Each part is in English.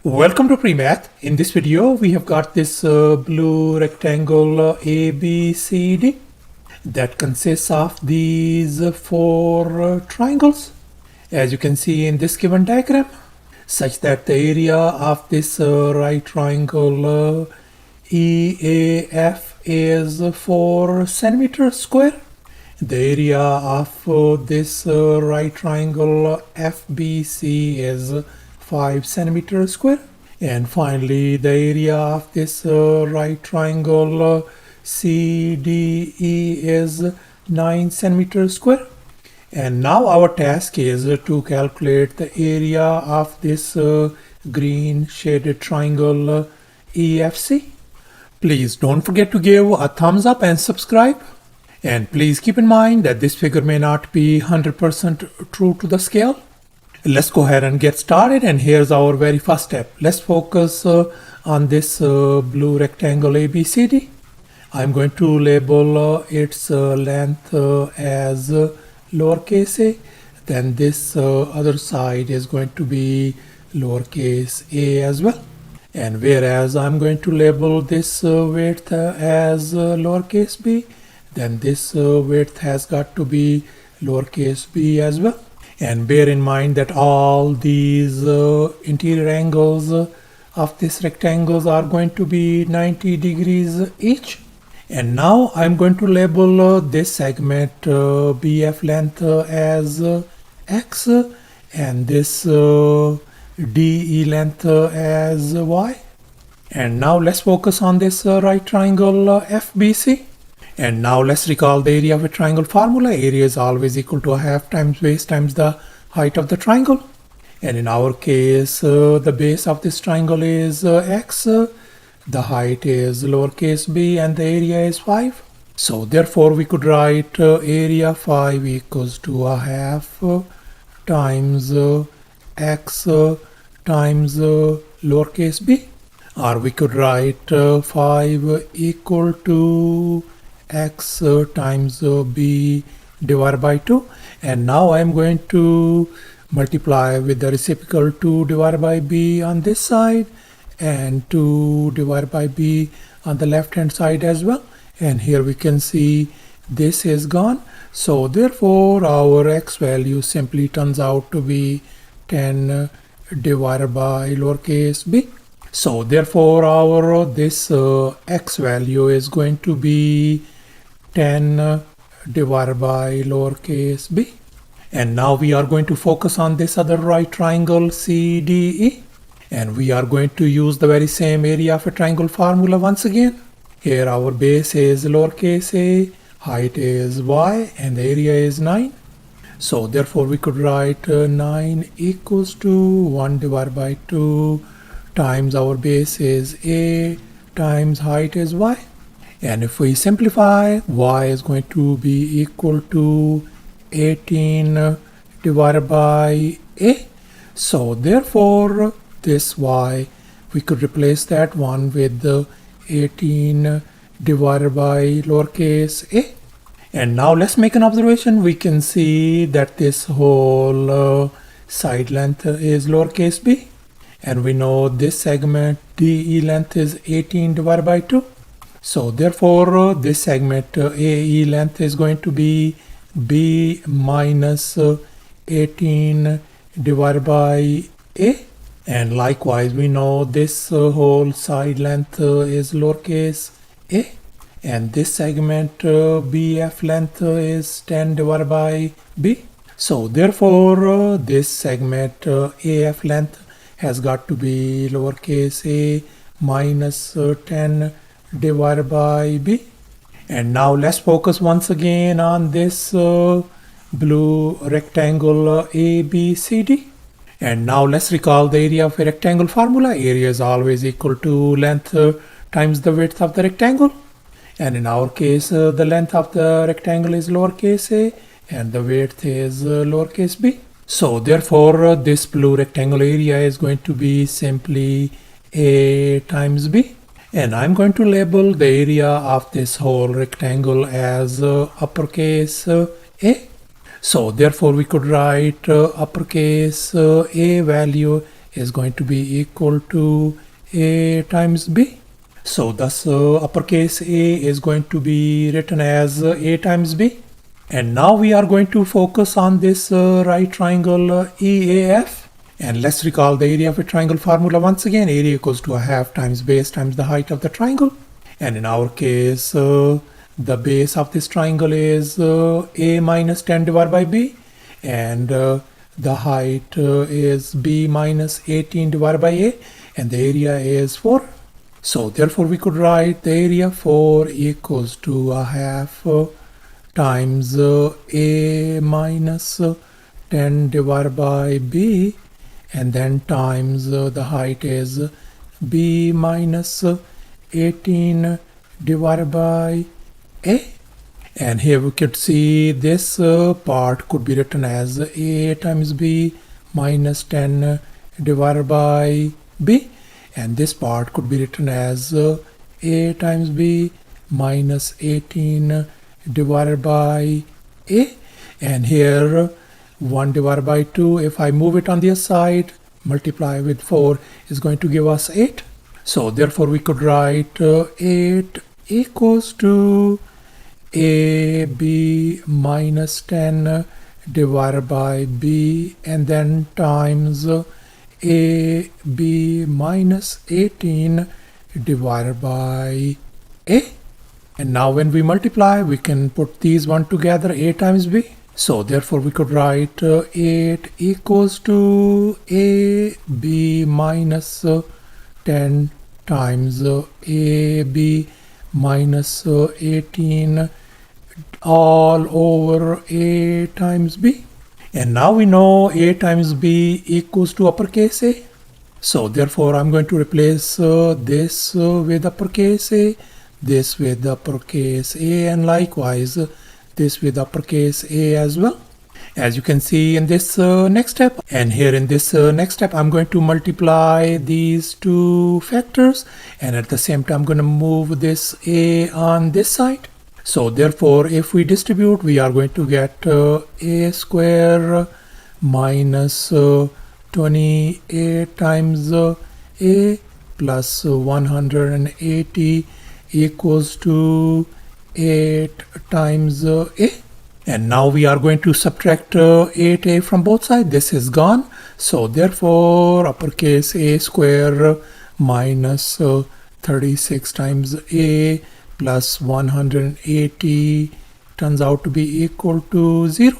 Welcome to PreMath. In this video, we have got this blue rectangle ABCD that consists of these four triangles, as you can see in this given diagram, such that the area of this right triangle EAF is 4 centimeters square. The area of this right triangle FBC is 5 centimeters square, and finally the area of this right triangle CDE is 9 centimeters square. And now our task is to calculate the area of this green shaded triangle EFC. Please don't forget to give a thumbs up and subscribe. And please keep in mind that this figure may not be 100% true to the scale. Let's go ahead and get started, and here's our very first step. Let's focus on this blue rectangle ABCD. I'm going to label its length as lowercase a. Then this other side is going to be lowercase a as well. And whereas I'm going to label this width as lowercase b, then this width has got to be lowercase b as well. And bear in mind that all these interior angles of this rectangles are going to be 90 degrees each. And now I'm going to label this segment BF length as X and this DE length as Y. And now let's focus on this right triangle FBC. And now let's recall the area of a triangle formula. Area is always equal to a half times base times the height of the triangle. And in our case, the base of this triangle is x, the height is lowercase b, and the area is 5. So therefore we could write area 5 equals to a half times x times lowercase b. Or we could write 5 equal to x times b divided by 2. And now I'm going to multiply with the reciprocal 2 divided by b on this side and 2 divided by b on the left hand side as well. And here we can see this is gone. So therefore our x value simply turns out to be 10 divided by lowercase b. So therefore our this x value is going to be 10 divided by lowercase b. And now we are going to focus on this other right triangle CDE. And we are going to use the very same area of a triangle formula once again. Here our base is lowercase a, height is y, and the area is 9. So therefore we could write 9 equals to 1 divided by 2 times our base is a times height is y. And if we simplify, y is going to be equal to 18 divided by a. So therefore this y, we could replace that one with 18 divided by lowercase a. And now let's make an observation. We can see that this whole side length is lowercase b. And we know this segment DE length is 18 divided by 2. So therefore this segment AE length is going to be b minus 18 divided by a. And likewise we know this whole side length is lowercase a. And this segment BF length is 10 divided by b. So therefore this segment AF length has got to be lowercase a minus 10 divided by b. And now let's focus once again on this blue rectangle ABCD. And now let's recall the area of a rectangle formula. Area is always equal to length times the width of the rectangle. And in our case, the length of the rectangle is lowercase a and the width is lowercase b. So therefore this blue rectangle area is going to be simply a times b. And I'm going to label the area of this whole rectangle as uppercase a. So therefore we could write uppercase A value is going to be equal to A times B. So thus uppercase A is going to be written as A times B. And now we are going to focus on this right triangle EAF. And let's recall the area of a triangle formula once again. Area equals to a half times base times the height of the triangle. And in our case, the base of this triangle is A minus 10 divided by B. And the height is B minus 18 divided by A. And the area is 4. So therefore we could write the area 4 equals to a half times A minus 10 divided by B, and then times the height is B minus 18 divided by A. And here we could see this part could be written as A times B minus 10 divided by B, and this part could be written as A times B minus 18 divided by A. And here 1 divided by 2, if I move it on the other side, multiply with 4 is going to give us 8. So therefore we could write 8 equals to AB minus 10 divided by B, and then times AB minus 18 divided by A. And now when we multiply, we can put these one together, A times B. So therefore we could write 8 equals to AB minus 10 times AB minus 18 all over A times B. And now we know A times B equals to uppercase A. So therefore I'm going to replace this with uppercase A, this with uppercase A, and likewise this with uppercase A as well, as you can see in this next step. And here in this next step, I'm going to multiply these two factors, and at the same time I'm going to move this A on this side. So therefore if we distribute, we are going to get A square minus 28 times A plus 180 equals to 8 times A. And now we are going to subtract 8A from both sides. This is gone. So therefore uppercase A square minus 36 times A plus 180 turns out to be equal to 0.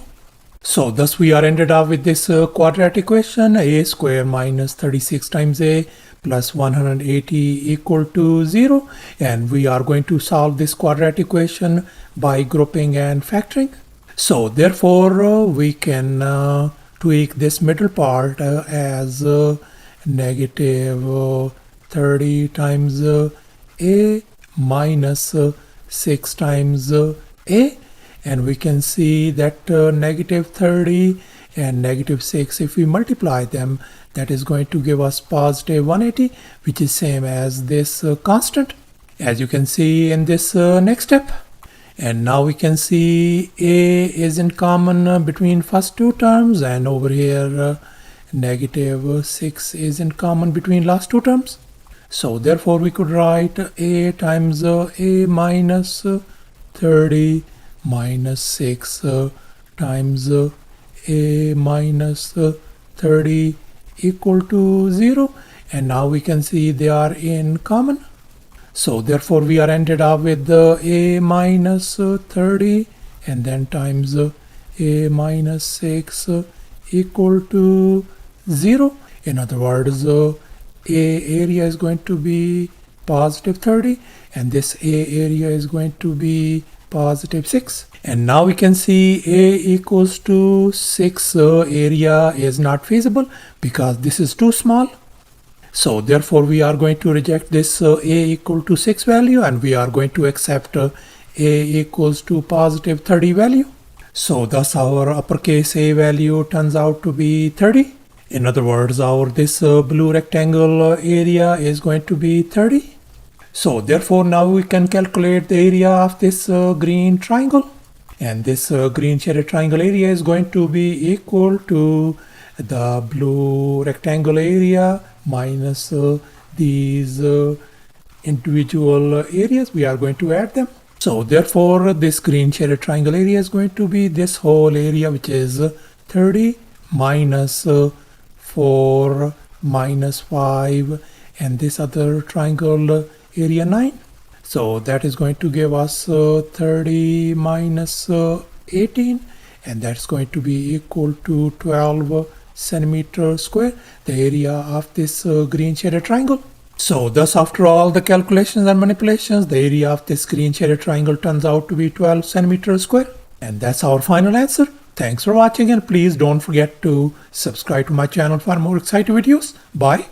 So thus we are ended up with this quadratic equation, A square minus 36 times A plus 180 equal to 0. And we are going to solve this quadratic equation by grouping and factoring. So therefore we can tweak this middle part as negative 30 times A minus 6 times A. And we can see that negative 30 and negative 6, if we multiply them, that is going to give us positive 180, which is same as this constant, as you can see in this next step. And now we can see A is in common between first two terms, and over here negative 6 is in common between last two terms. So therefore we could write A times A minus 30 minus 6 times A minus 30 equal to 0. And now we can see they are in common. So therefore we are ended up with A minus 30 and then times A minus 6 equal to 0. In other words, A area is going to be positive 30 and this A area is going to be positive 6. And now we can see A equals to 6 area is not feasible because this is too small. So therefore we are going to reject this A equal to 6 value, and we are going to accept A equals to positive 30 value. So thus our uppercase A value turns out to be 30. In other words, our this blue rectangle area is going to be 30. So therefore now we can calculate the area of this green triangle. And this green shaded triangle area is going to be equal to the blue rectangle area minus these individual areas. We are going to add them. So therefore this green shaded triangle area is going to be this whole area, which is 30 minus 4 minus 5, and this other triangle area 9. So that is going to give us 30 minus 18, and that's going to be equal to 12 centimeter square, the area of this green shaded triangle. So thus, after all the calculations and manipulations, the area of this green shaded triangle turns out to be 12 centimeters square. And that's our final answer. Thanks for watching, and please don't forget to subscribe to my channel for more exciting videos. Bye.